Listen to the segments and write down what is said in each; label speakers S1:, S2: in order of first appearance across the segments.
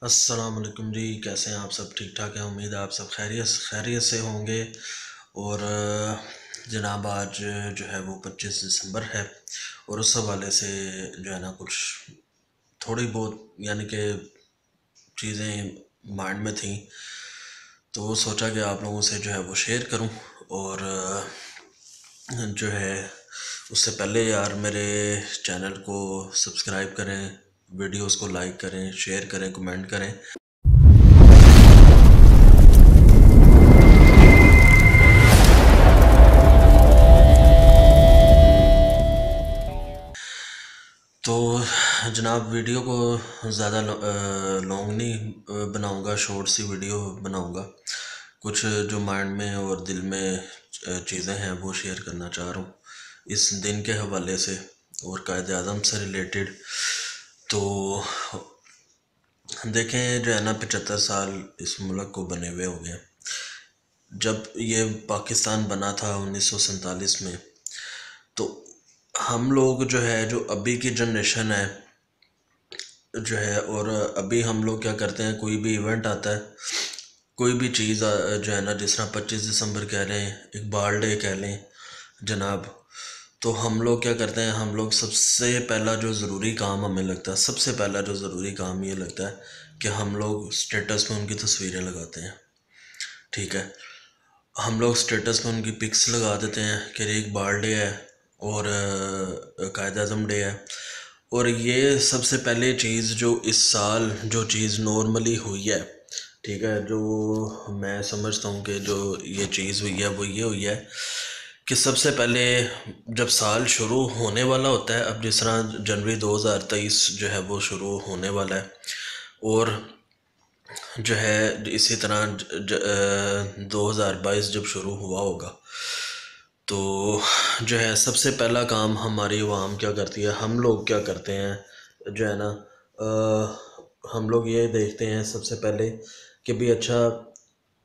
S1: अस्सलाम वालेकुम जी। कैसे हैं आप सब? ठीक ठाक हैं। उम्मीद है आप सब खैरियत खैरियत से होंगे। और जनाब आज जो है वो 25 दिसंबर है और उस हवाले से जो है ना कुछ थोड़ी बहुत यानी कि चीज़ें माइंड में थी, तो सोचा कि आप लोगों से जो है वो शेयर करूं। और जो है उससे पहले यार मेरे चैनल को सब्सक्राइब करें, वीडियोस को लाइक करें, शेयर करें, कमेंट करें। तो जनाब वीडियो को ज़्यादा लॉन्ग नहीं बनाऊंगा, शॉर्ट सी वीडियो बनाऊंगा। कुछ जो माइंड में और दिल में चीज़ें हैं वो शेयर करना चाह रहा हूँ इस दिन के हवाले से और कायद आज़म से रिलेटेड। तो देखें जो है ना 75 साल इस मुल्क को बने हुए हो गए। जब ये पाकिस्तान बना था 1947 में, तो हम लोग जो है जो अभी की जनरेशन है जो है, और अभी हम लोग क्या करते हैं, कोई भी इवेंट आता है, कोई भी चीज़ जो है ना, जिस तरह 25 दिसंबर कह लें, इकबाल डे कह लें जनाब, तो हम लोग क्या करते हैं, हम लोग सबसे पहला जो ज़रूरी काम हमें लगता है, सबसे पहला जो ज़रूरी काम ये लगता है कि हम लोग स्टेटस में उनकी तस्वीरें लगाते हैं। ठीक है, हम लोग स्टेटस में उनकी पिक्स लगा देते हैं कि इकबाल डे है और कायद आज़म डे है। और ये सबसे पहले चीज़ जो इस साल जो चीज़ नॉर्मली हुई है, ठीक है, जो मैं समझता हूँ कि जो ये चीज़ हुई है वो ये हुई है कि सबसे पहले जब साल शुरू होने वाला होता है, अब जिस तरह जनवरी 2023 जो है वो शुरू होने वाला है, और जो है इसी तरह 2022 जब शुरू हुआ होगा, तो जो है सबसे पहला काम हमारी आवाम क्या करती है, हम लोग क्या करते हैं जो है ना, हम लोग ये देखते हैं सबसे पहले कि भी अच्छा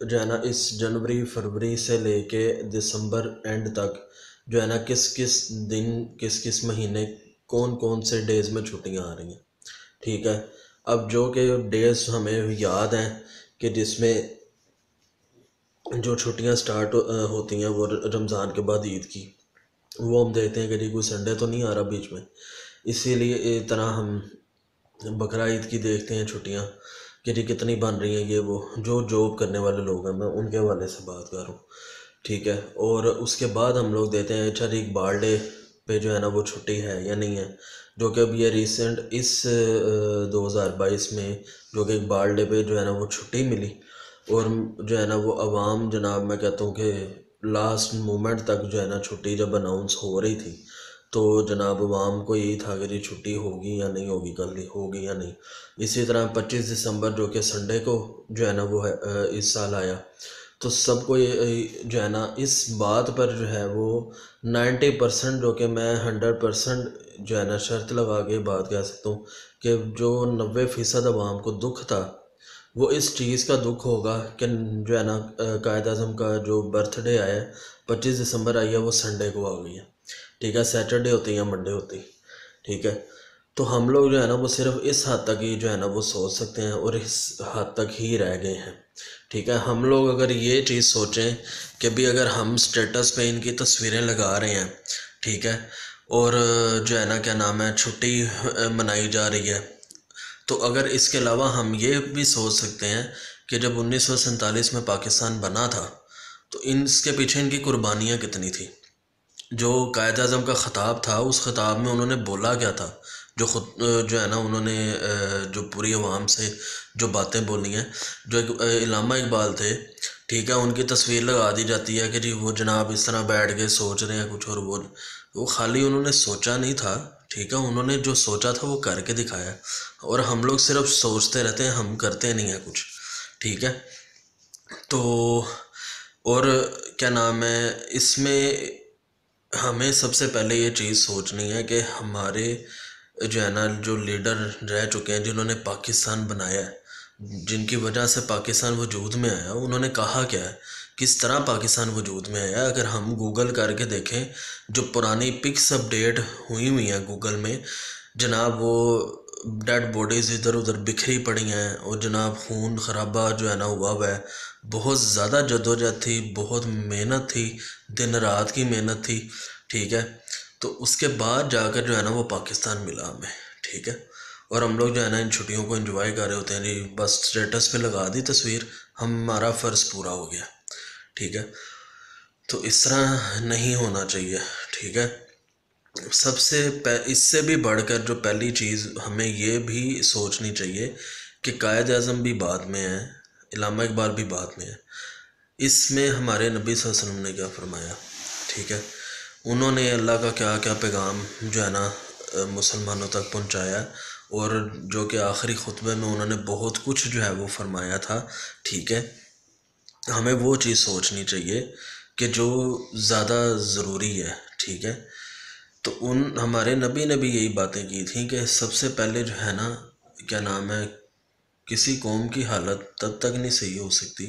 S1: जो है ना, इस जनवरी फरवरी से लेके दिसंबर एंड तक जो है ना, किस किस दिन किस किस महीने कौन कौन से डेज़ में छुट्टियां आ रही हैं। ठीक है, अब जो कि डेज हमें याद हैं कि जिसमें जो छुट्टियां स्टार्ट होती हैं वो रमज़ान के बाद ईद की, वो हम देखते हैं कि जी कोई संडे तो नहीं आ रहा बीच में, इसीलिए इस तरह हम बकरा ईद की देखते हैं छुट्टियां कि जी कितनी बन रही हैं। ये वो जो जॉब करने वाले लोग हैं, मैं उनके हवाले से बात कर रहा हूँ। ठीक है, और उसके बाद हम लोग देते हैं अच्छा जी इकबाल डे पे जो है ना वो छुट्टी है या नहीं है, जो कि अब ये रिसेंट इस 2022 में जो कि इकबाल डे पे जो है ना वो छुट्टी मिली। और जो है ना वो अवाम जनाब, मैं कहता हूँ कि लास्ट मोमेंट तक जो है ना छुट्टी जब अनाउंस हो रही थी, तो जनाब अवाम को यही था कि जी छुट्टी होगी या नहीं होगी, कल होगी या नहीं। इसी तरह 25 दिसंबर जो कि संडे को जो है ना वो है इस साल आया, तो सबको ये जो है ना इस बात पर जो है वो 90% जो कि मैं 100% जो है ना शर्त लगा के बात कह सकता हूँ कि जो 90% अवाम को दुख था, वो इस चीज़ का दुख होगा कि जो है ना कायद आज़म का जो बर्थडे आया है, 25 दिसंबर आई है, वो संडे को आ गई है। ठीक है, सैटरडे होती है या मंडे होती है। ठीक है, तो हम लोग जो है ना वो सिर्फ इस हद तक ही जो है ना वो सोच सकते हैं और इस हद तक ही रह गए हैं। ठीक है, हम लोग अगर ये चीज़ सोचें कि भी अगर हम स्टेटस पे इनकी तस्वीरें लगा रहे हैं, ठीक है, और जो है ना क्या नाम है छुट्टी मनाई जा रही है, तो अगर इसके अलावा हम ये भी सोच सकते हैं कि जब 1947 में पाकिस्तान बना था, तो इसके पीछे इनकी कुर्बानियाँ कितनी थी। जो कायद आज़म का ख़िताब था, उस ख़िताब में उन्होंने बोला क्या था, जो खुद जो है ना उन्होंने जो पूरी आवाम से जो बातें बोली हैं, जो एक इल्लामा इकबाल थे, ठीक है, उनकी तस्वीर लगा दी जाती है कि जी वो जनाब इस तरह बैठ के सोच रहे हैं कुछ, और वो खाली उन्होंने सोचा नहीं था। ठीक है, उन्होंने जो सोचा था वो करके दिखाया, और हम लोग सिर्फ सोचते रहते हैं, हम करते नहीं हैं कुछ। ठीक है, तो और क्या नाम है इसमें हमें सबसे पहले ये चीज़ सोचनी है कि हमारे जो है ना जो लीडर रह चुके हैं, जिन्होंने पाकिस्तान बनाया है, जिनकी वजह से पाकिस्तान वजूद में आया, उन्होंने कहा क्या है, किस तरह पाकिस्तान वजूद में आया। अगर हम गूगल करके देखें, जो पुरानी पिक्स अपडेट हुई हैं गूगल में जनाब, वो डेड बॉडीज़ इधर उधर बिखरी पड़ी हैं और जनाब खून खराबा जो है ना हुआ है। बहुत ज़्यादा जद्दोजहद थी, बहुत मेहनत थी, दिन रात की मेहनत थी, ठीक है। तो उसके बाद जाकर जो है ना वो पाकिस्तान मिला हमें, ठीक है। और हम लोग जो है ना इन छुट्टियों को एंजॉय कर रहे होते हैं जी, बस स्टेटस पे लगा दी तस्वीर, हमारा फ़र्ज़ पूरा हो गया, ठीक है। तो इस तरह नहीं होना चाहिए, ठीक है। इससे भी बढ़कर जो पहली चीज़ हमें ये भी सोचनी चाहिए कि कायद आज़म भी बाद में है, इल्लामा इकबाल भी बाद में है। इसमें हमारे नबी सल्लल्लाहु अलैहि वसल्लम ने क्या फरमाया, ठीक है। उन्होंने अल्लाह का क्या क्या पैगाम जो है ना मुसलमानों तक पहुंचाया, और जो कि आखिरी खुतबे में उन्होंने बहुत कुछ जो है वो फरमाया था, ठीक है। हमें वो चीज़ सोचनी चाहिए कि जो ज़्यादा ज़रूरी है, ठीक है। तो उन हमारे नबी ने भी यही बातें की थी कि सबसे पहले जो है ना, क्या नाम है, किसी कौम की हालत तब तक नहीं सही हो सकती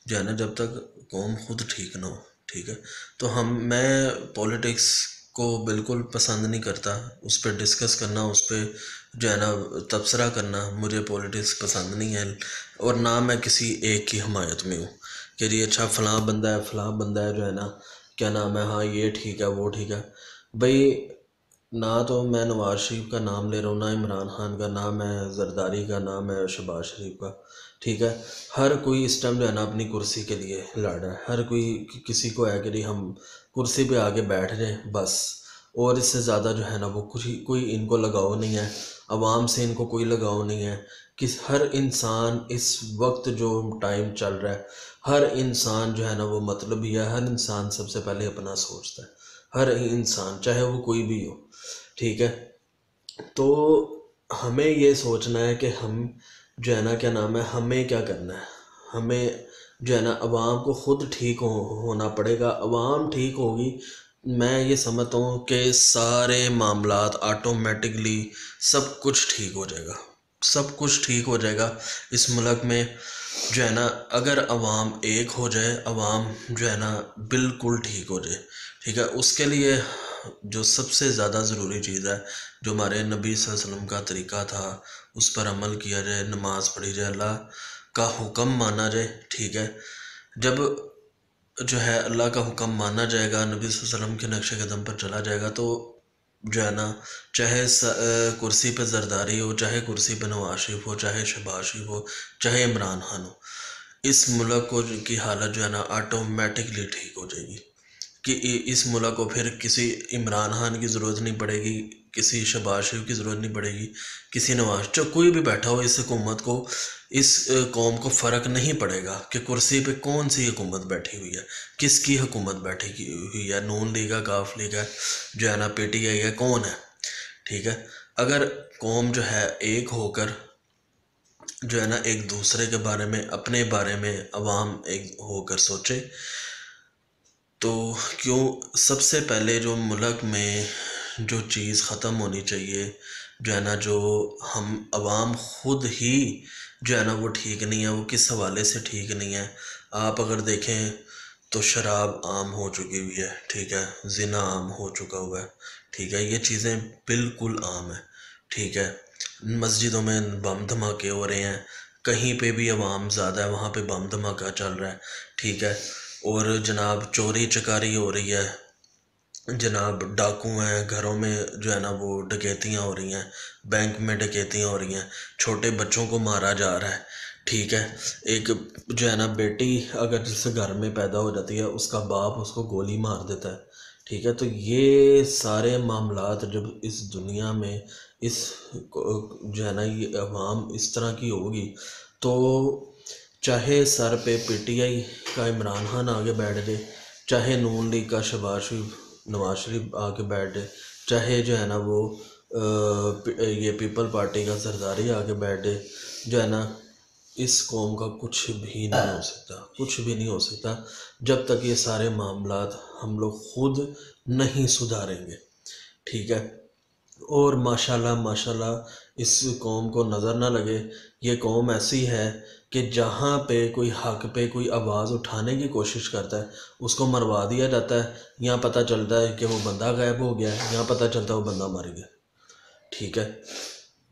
S1: जो है ना जब तक कौम खुद ठीक ना हो, ठीक है। तो मैं पॉलिटिक्स को बिल्कुल पसंद नहीं करता, उस पर डिस्कस करना, उस पर जो है ना तबसरा करना, मुझे पॉलिटिक्स पसंद नहीं है। और ना मैं किसी एक की हमायत में हूँ कि जी अच्छा फ़लाँ बंदा है, फ़लाँ बंदा है जो है ना, क्या नाम है, हाँ ये ठीक है वो ठीक है। भाई ना तो मैं नवाज शरीफ का नाम ले रहा हूँ, ना इमरान खान का, ना मैं जरदारी का, ना मैं शहबाज शरीफ का, ठीक है। हर कोई इस टाइम जो है ना अपनी कुर्सी के लिए लड़ रहा है, हर कोई किसी को है कि नहीं हम कुर्सी पे आके बैठ जाए बस, और इससे ज़्यादा जो है ना वो कुछ कोई इनको लगाव नहीं है, आवाम से इनको कोई लगाव नहीं है। हर इंसान इस वक्त जो टाइम चल रहा है, हर इंसान जो है ना वो मतलब ही है, हर इंसान सबसे पहले अपना सोचता है, हर इंसान चाहे वो कोई भी हो, ठीक है। तो हमें ये सोचना है कि हम जो है ना, क्या नाम है, हमें क्या करना है। हमें जो है ना अवाम को खुद ठीक होना पड़ेगा। अवाम ठीक होगी, मैं ये समझता हूँ कि सारे मामलात ऑटोमेटिकली सब कुछ ठीक हो जाएगा, सब कुछ ठीक हो जाएगा इस मुल्क में जो है ना। अगर अवाम एक हो जाए, अवाम जो है ना बिल्कुल ठीक हो जाए, ठीक है। उसके लिए जो सबसे ज़्यादा ज़रूरी चीज़ है, जो हमारे नबी सल्लल्लाहु अलैहि वसल्लम का तरीका था, उस पर अमल किया जाए, नमाज़ पढ़ी जाए, अल्लाह का हुक्म माना जाए, ठीक है। जब जो है अल्लाह का हुक्म माना जाएगा, नबी सल्लल्लाहु अलैहि वसल्लम के नक्शे कदम पर चला जाएगा, तो जो है ना चाहे कुर्सी पे जरदारी हो, चाहे कुर्सी पे नवाज शरीफ हो, चाहे शहबाज शरीफ हो, चाहे इमरान खान हो, इस मुल्क को की हालत जो है ना ऑटोमेटिकली ठीक हो जाएगी। कि इस मुल्क को फिर किसी इमरान खान की ज़रूरत नहीं पड़ेगी, किसी शहबाज शरीफ की ज़रूरत नहीं पड़ेगी, किसी नवाज, जो कोई भी बैठा हो इस हुकूमत को, इस कौम को फ़र्क नहीं पड़ेगा कि कुर्सी पे कौन सी हुकूमत बैठी हुई है, किसकी हुकूमत बैठी हुई है, नून लीग है, काफ लीग है, जो है ना पीटीआई है, कौन है, ठीक है। अगर कौम जो है एक होकर जो है ना एक दूसरे के बारे में, अपने बारे में अवाम एक होकर सोचे, तो क्यों सबसे पहले जो मुल्क में जो चीज़ ख़त्म होनी चाहिए जो है ना, जो हम अवाम खुद ही जो है ना वो ठीक नहीं है। वो किस हवाले से ठीक नहीं है, आप अगर देखें तो शराब आम हो चुकी हुई है, ठीक है, ज़िना आम हो चुका हुआ है, ठीक है, ये चीज़ें बिल्कुल आम है, ठीक है। मस्जिदों में बम धमाके हो रहे हैं, कहीं पे भी अवाम ज़्यादा है वहाँ पे बम धमाका चल रहा है, ठीक है। और जनाब चोरी चकारी हो रही है, जनाब डाकू हैं, घरों में जो है ना वो डकैतियाँ हो रही हैं, बैंक में डकैतियाँ हो रही हैं, छोटे बच्चों को मारा जा रहा है, ठीक है। एक जो है ना बेटी अगर जैसे घर में पैदा हो जाती है, उसका बाप उसको गोली मार देता है, ठीक है। तो ये सारे मामलात जब इस दुनिया में इस जो है ना ये अवाम इस तरह की होगी, तो चाहे सर पे पीटीआई का इमरान खान आगे बैठ जाए, चाहे नून लीग का शहबाज शरीफ नवाज शरीफ आके बैठ जाए, चाहे जो है ना वो ये पीपल पार्टी का जरदारी आके बैठ जाए, जो है ना इस कौम का कुछ भी नहीं हो सकता, कुछ भी नहीं हो सकता जब तक ये सारे मामलात हम लोग खुद नहीं सुधारेंगे, ठीक है। और माशाल्लाह माशाल्लाह इस कौम को नज़र ना लगे, ये कौम ऐसी है कि जहाँ पे कोई हक पे कोई आवाज़ उठाने की कोशिश करता है उसको मरवा दिया जाता है। यहाँ पता चलता है कि वो बंदा गायब हो गया है, यहाँ पता चलता है वो बंदा मर गया, ठीक है।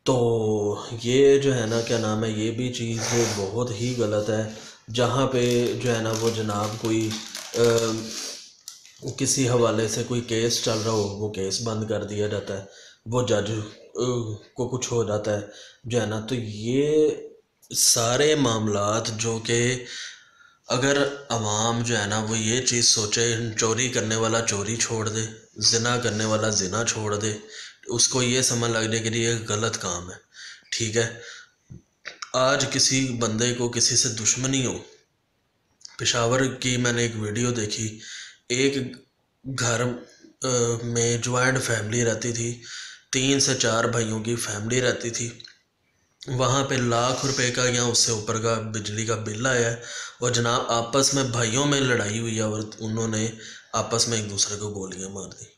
S1: तो ये जो है ना क्या नाम है, ये भी चीज़ बहुत ही गलत है। जहाँ पे जो है ना वो जनाब कोई किसी हवाले से कोई केस चल रहा हो, वो केस बंद कर दिया जाता है, वो जज को कुछ हो जाता है जो है ना। तो ये सारे मामलात जो कि अगर अवाम जो है ना वो ये चीज़ सोचे, चोरी करने वाला चोरी छोड़ दे, जिना करने वाला जिना छोड़ दे, उसको ये समझ लग जाए कि ये गलत काम है, ठीक है। आज किसी बंदे को किसी से दुश्मनी हो, पेशावर की मैंने एक वीडियो देखी, एक घर में ज्वाइंट फैमिली रहती थी, 3 से 4 भाइयों की फैमिली रहती थी। वहाँ पे लाख रुपए का या उससे ऊपर का बिजली का बिल आया है, और जनाब आपस में भाइयों में लड़ाई हुई है और उन्होंने आपस में एक दूसरे को गोलियां मार दी।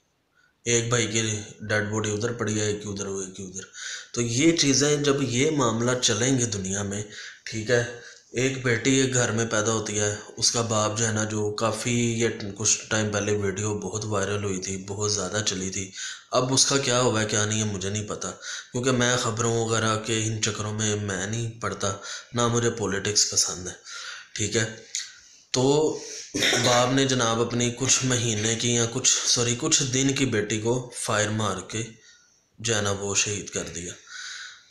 S1: एक भाई की डेड बॉडी उधर पड़ी है, एक उधर, एक उधर। तो ये चीज़ें जब ये मामला चलेंगे दुनिया में, ठीक है। एक बेटी एक घर में पैदा होती है, उसका बाप जो है ना, जो काफ़ी ये कुछ टाइम पहले वीडियो बहुत वायरल हुई थी, बहुत ज़्यादा चली थी। अब उसका क्या हुआ है क्या नहीं है मुझे नहीं पता, क्योंकि मैं ख़बरों वगैरह के इन चक्करों में मैं नहीं पढ़ता, ना मुझे पॉलिटिक्स पसंद है, ठीक है। तो बाप ने जनाब अपनी कुछ महीने की या कुछ दिन की बेटी को फायर मार के जो है ना वो शहीद कर दिया।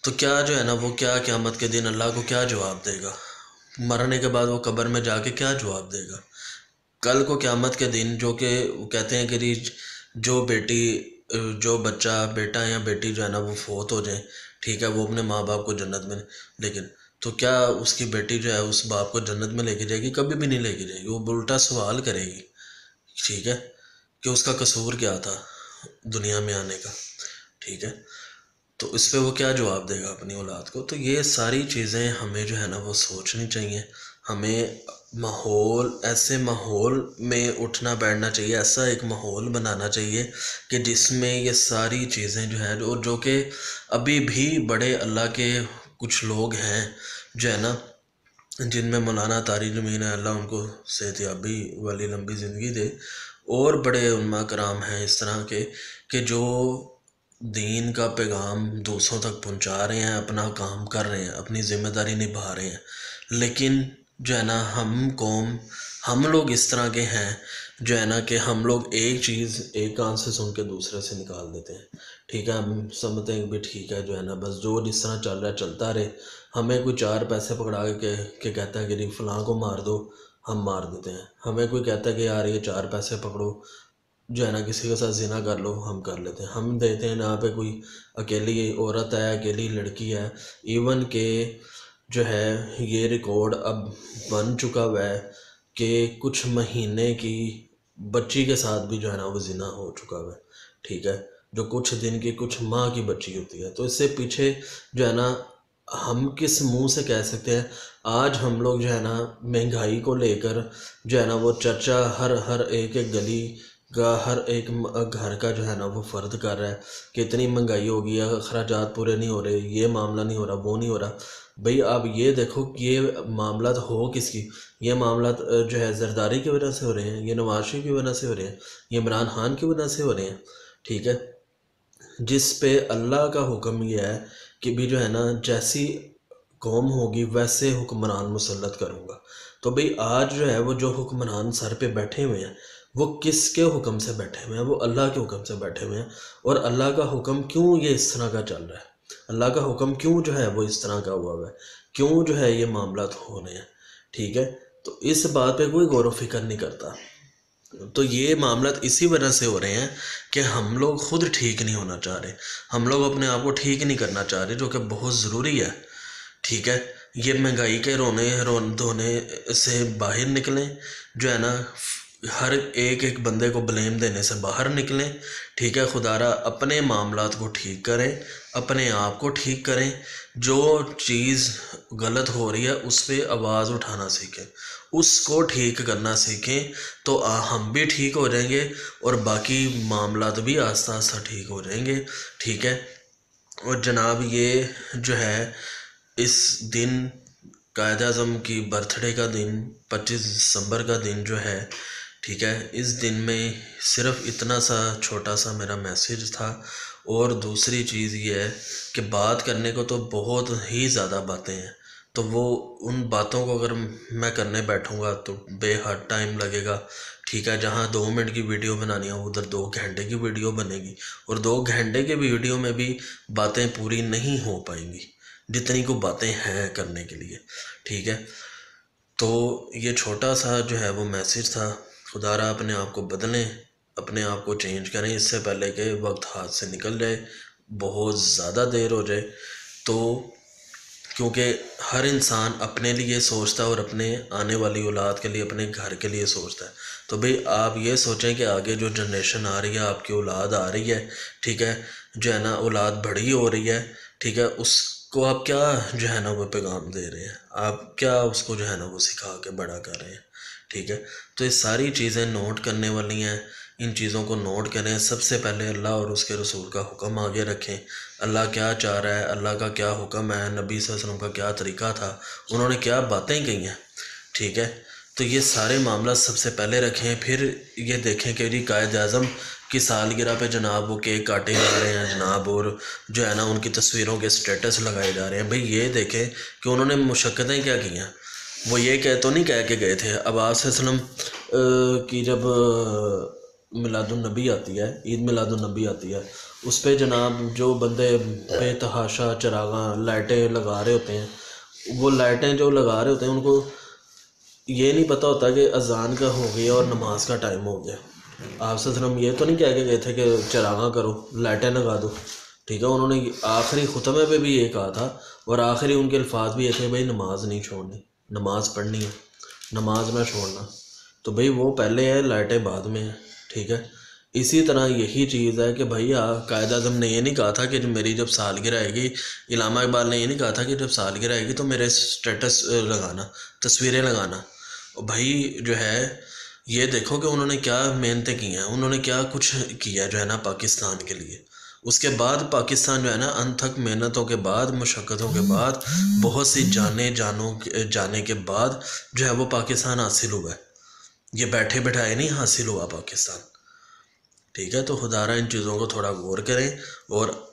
S1: तो क्या जो है ना वो क्या क़यामत के दिन अल्लाह को क्या जवाब देगा? मरने के बाद वो कब्र में जाके क्या जवाब देगा? कल को क़यामत के दिन जो कि कहते हैं कि जो बेटी जो बच्चा बेटा या बेटी जो है ना वो फौत हो जाए, ठीक है, वो अपने माँ बाप को जन्नत में, लेकिन तो क्या उसकी बेटी जो है उस बाप को जन्नत में लेके जाएगी? कभी भी नहीं लेके जाएगी। वो उल्टा सवाल करेगी, ठीक है, कि उसका कसूर क्या था दुनिया में आने का, ठीक है। तो इस पे वो क्या जवाब देगा अपनी औलाद को? तो ये सारी चीज़ें हमें जो है ना वो सोचनी चाहिए। हमें ऐसे माहौल में उठना बैठना चाहिए, ऐसा एक माहौल बनाना चाहिए कि जिसमें ये सारी चीज़ें जो है जो कि अभी भी बड़े अल्लाह के कुछ लोग हैं जो है ना, जिनमें मौलाना तारी ज़मीन है, अल्लाह उनको सेहतयाबी वाली लंबी ज़िंदगी दे, और बड़े उलमा कराम हैं इस तरह के कि जो दीन का पैगाम दूसरों तक पहुंचा रहे हैं, अपना काम कर रहे हैं, अपनी ज़िम्मेदारी निभा रहे हैं। लेकिन जो है ना हम लोग इस तरह के हैं जो है ना कि हम लोग एक चीज़ एक कान से सुन के दूसरे से निकाल देते हैं, ठीक है। हम समझते हैं कि भी ठीक है जो है ना, बस जो जिस तरह चल रहा है चलता रहे। हमें कोई 4 पैसे पकड़ा के कहता है कि जी फलां को मार दो, हम मार देते हैं। हमें कोई कहता है कि यार ये 4 पैसे पकड़ो, जो है ना किसी के साथ जिना कर लो, हम कर लेते हैं। हम देते हैं यहाँ पे कोई अकेली औरत है, अकेली लड़की है, इवन के जो है ये रिकॉर्ड अब बन चुका हुआ है कि कुछ महीने की बच्ची के साथ भी जो है ना वो जिना हो चुका हुआ है, ठीक है, जो कुछ दिन की कुछ माह की बच्ची होती है। तो इससे पीछे जो है ना हम किस मुंह से कह सकते हैं? आज हम लोग जो है ना महंगाई को लेकर जो है ना वो चर्चा हर हर एक एक गली का, हर एक घर का जो है ना वो फ़र्द कर रहा है कि इतनी महंगाई हो गई है, अखराजात पूरे नहीं हो रहे, ये मामला नहीं हो रहा, वो नहीं हो रहा। भाई आप ये देखो कि ये मामला तो हो किसकी, ये मामला जो है ज़रदारी की वजह से हो रहे हैं, ये नवाज शरीफ की वजह से हो रहे हैं, ये इमरान खान की वजह से हो रहे हैं, ठीक है। जिस पे अल्लाह का हुक्म यह है कि भी जो है ना जैसी कौम होगी वैसे हुक्मरान मुसल्लत करूँगा। तो भाई आज जो है वो जो हुक्मरान सर पे बैठे हुए हैं, वो किसके हुक्म से बैठे हुए हैं? वो अल्लाह के हुक्म से बैठे हुए हैं। और अल्लाह का हुक्म क्यों ये इस तरह का चल रहा है? अल्लाह का हुक्म क्यों जो है वो इस तरह का हुआ है? क्यों जो है ये मामला हो रहे हैं, ठीक है। तो इस बात पे कोई गौर व फिक्र नहीं करता। तो ये मामला इसी वजह से हो रहे हैं कि हम लोग खुद ठीक नहीं होना चाह रहे, हम लोग अपने आप को ठीक नहीं करना चाह रहे, जो कि बहुत ज़रूरी है, ठीक है। ये महंगाई के धोने से बाहर निकलें, जो है ना हर एक एक बंदे को ब्लेम देने से बाहर निकलें, ठीक है। खुदारा अपने मामलात को ठीक करें, अपने आप को ठीक करें, जो चीज़ गलत हो रही है उस पर आवाज़ उठाना सीखें, उसको ठीक करना सीखें, तो हम भी ठीक हो जाएंगे और बाकी मामलात भी आस्ता आस्ता ठीक हो जाएंगे, ठीक है। और जनाब ये जो है इस दिन कायद-ए-आज़म की बर्थडे का दिन 25 दिसंबर का दिन जो है, ठीक है, इस दिन में सिर्फ इतना सा छोटा सा मेरा मैसेज था। और दूसरी चीज़ ये है कि बात करने को तो बहुत ही ज़्यादा बातें हैं, तो वो उन बातों को अगर मैं करने बैठूँगा तो बेहद टाइम लगेगा। ठीक है, जहाँ 2 मिनट की वीडियो बनानी है उधर 2 घंटे की वीडियो बनेगी, और 2 घंटे के वीडियो में भी बातें पूरी नहीं हो पाएंगी जितनी को बातें हैं करने के लिए। ठीक है, तो ये छोटा सा जो है वो मैसेज था। खुदारा अपने आप को बदलें, अपने आप को चेंज करें इससे पहले कि वक्त हाथ से निकल जाए, बहुत ज़्यादा देर हो जाए। तो क्योंकि हर इंसान अपने लिए सोचता है और अपने आने वाली औलाद के लिए, अपने घर के लिए सोचता है। तो भाई आप ये सोचें कि आगे जो जनरेशन आ रही है, आपकी औलाद आ रही है, ठीक है, जो है ना औलाद बड़ी हो रही है, ठीक है, उसको आप क्या जो है ना वो पैगाम दे रहे हैं, आप क्या उसको जो है ना वो सिखा के बड़ा कर रहे हैं। ठीक है, तो ये सारी चीज़ें नोट करने वाली हैं, इन चीज़ों को नोट करें। सबसे पहले अल्लाह और उसके रसूल का हुक्म आगे रखें, अल्लाह क्या चाह रहा है, अल्लाह का क्या हुक्म है, नबी सल्लल्लाहु अलैहि वसल्लम का क्या तरीका था, उन्होंने क्या बातें कही हैं। ठीक है, तो ये सारे मामला सबसे पहले रखें। फिर ये देखें कि जी कायद आज़म की सालगिरह पे जनाब वो केक काटे जा रहे हैं जनाब, और जो है ना उनकी तस्वीरों के स्टेटस लगाए जा रहे हैं। भाई ये देखें कि उन्होंने मुशक्क़तें क्या की हैं। वो ये तो नहीं कह के गए थे। अब आप वसल्लम की जब मिलादुन्नबी आती है, ईद मिलादुन्नबी आती है, उस पर जनाब जो बंदे बेतहाशा चरागा लाइटें लगा रहे होते हैं, वो लाइटें जो लगा रहे होते हैं उनको ये नहीं पता होता कि अजान का हो गया और नमाज का टाइम हो गया। आप वसल्लम ये तो नहीं कह के गए थे कि चरागा करो, लाइटें लगा दो। ठीक है, उन्होंने आखिरी खुतबे पे भी ये कहा था, और आखिरी उनके अल्फाज भी ये थे, भाई नमाज नहीं छोड़नी, नमाज पढ़नी है, नमाज ना छोड़ना। तो भाई वो पहले है, लाइटें बाद में है। ठीक है, इसी तरह यही चीज़ है कि भैया कायद आज़म ने ये नहीं कहा था कि मेरी जब सालगिरह आएगी, इलामा इकबाल ने ये नहीं कहा था कि जब सालगिरह आएगी तो मेरे स्टेटस लगाना, तस्वीरें लगाना। और भाई जो है ये देखो कि उन्होंने क्या मेहनतें की हैं, उन्होंने क्या कुछ किया जो है ना पाकिस्तान के लिए। उसके बाद पाकिस्तान जो है ना अनथक मेहनतों के बाद, मुशक्क़तों के बाद, बहुत सी जाने के बाद जो है वो पाकिस्तान हासिल हुआ है। ये बैठे बैठाए नहीं हासिल हुआ पाकिस्तान। ठीक है, तो खुदारा इन चीज़ों को थोड़ा गौर करें, और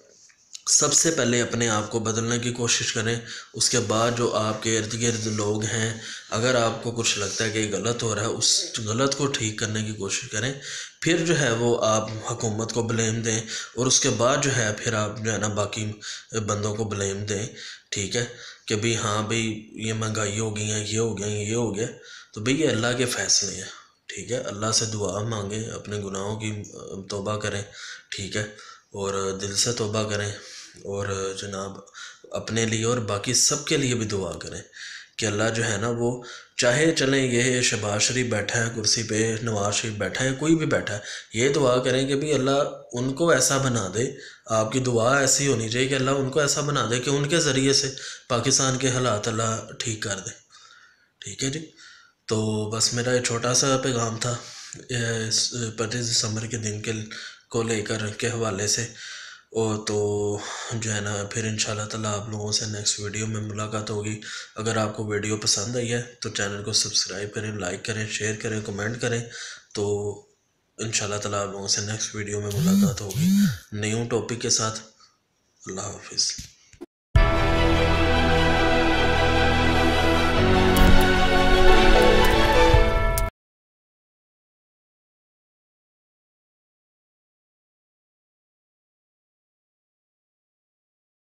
S1: सबसे पहले अपने आप को बदलने की कोशिश करें। उसके बाद जो आपके इर्द गिर्द लोग हैं, अगर आपको कुछ लगता है कि गलत हो रहा है, उस गलत को ठीक करने की कोशिश करें। फिर जो है वो आप हुकूमत को ब्लेम दें, और उसके बाद जो है फिर आप जो है ना बाकी बंदों को ब्लेम दें। ठीक है, कि भाई हाँ भाई ये महंगाई हो गई है, ये हो गया, ये हो गया। तो भाई ये अल्लाह के फ़ैसले हैं। ठीक है, अल्लाह से दुआ मांगें, अपने गुनाहों की तौबा करें। ठीक है, और दिल से तौबा करें, और जनाब अपने लिए और बाकी सब के लिए भी दुआ करें कि अल्लाह जो है ना वो चाहे, चलें ये शहबाज शरीफ बैठा है कुर्सी पे, नवाज शरीफ बैठा है, कोई भी बैठा है, ये दुआ करें कि भाई अल्लाह उनको ऐसा बना दे। आपकी दुआ ऐसी होनी चाहिए कि अल्लाह उनको ऐसा बना दे कि उनके ज़रिए से पाकिस्तान के हालात अल्लाह ठीक कर दे। ठीक है जी, तो बस मेरा ये छोटा सा पैगाम था इस 25 दिसंबर के दिन के को लेकर के हवाले से। और तो जो है ना फिर इंशाल्लाह ताला आप लोगों से नेक्स्ट वीडियो में मुलाकात होगी। अगर आपको वीडियो पसंद आई है तो चैनल को सब्सक्राइब करें, लाइक करें, शेयर करें, कमेंट करें। तो इंशाल्लाह ताला आप लोगों से नेक्स्ट वीडियो में मुलाकात होगी न्यू टॉपिक के साथ। अल्लाह हाफिज़।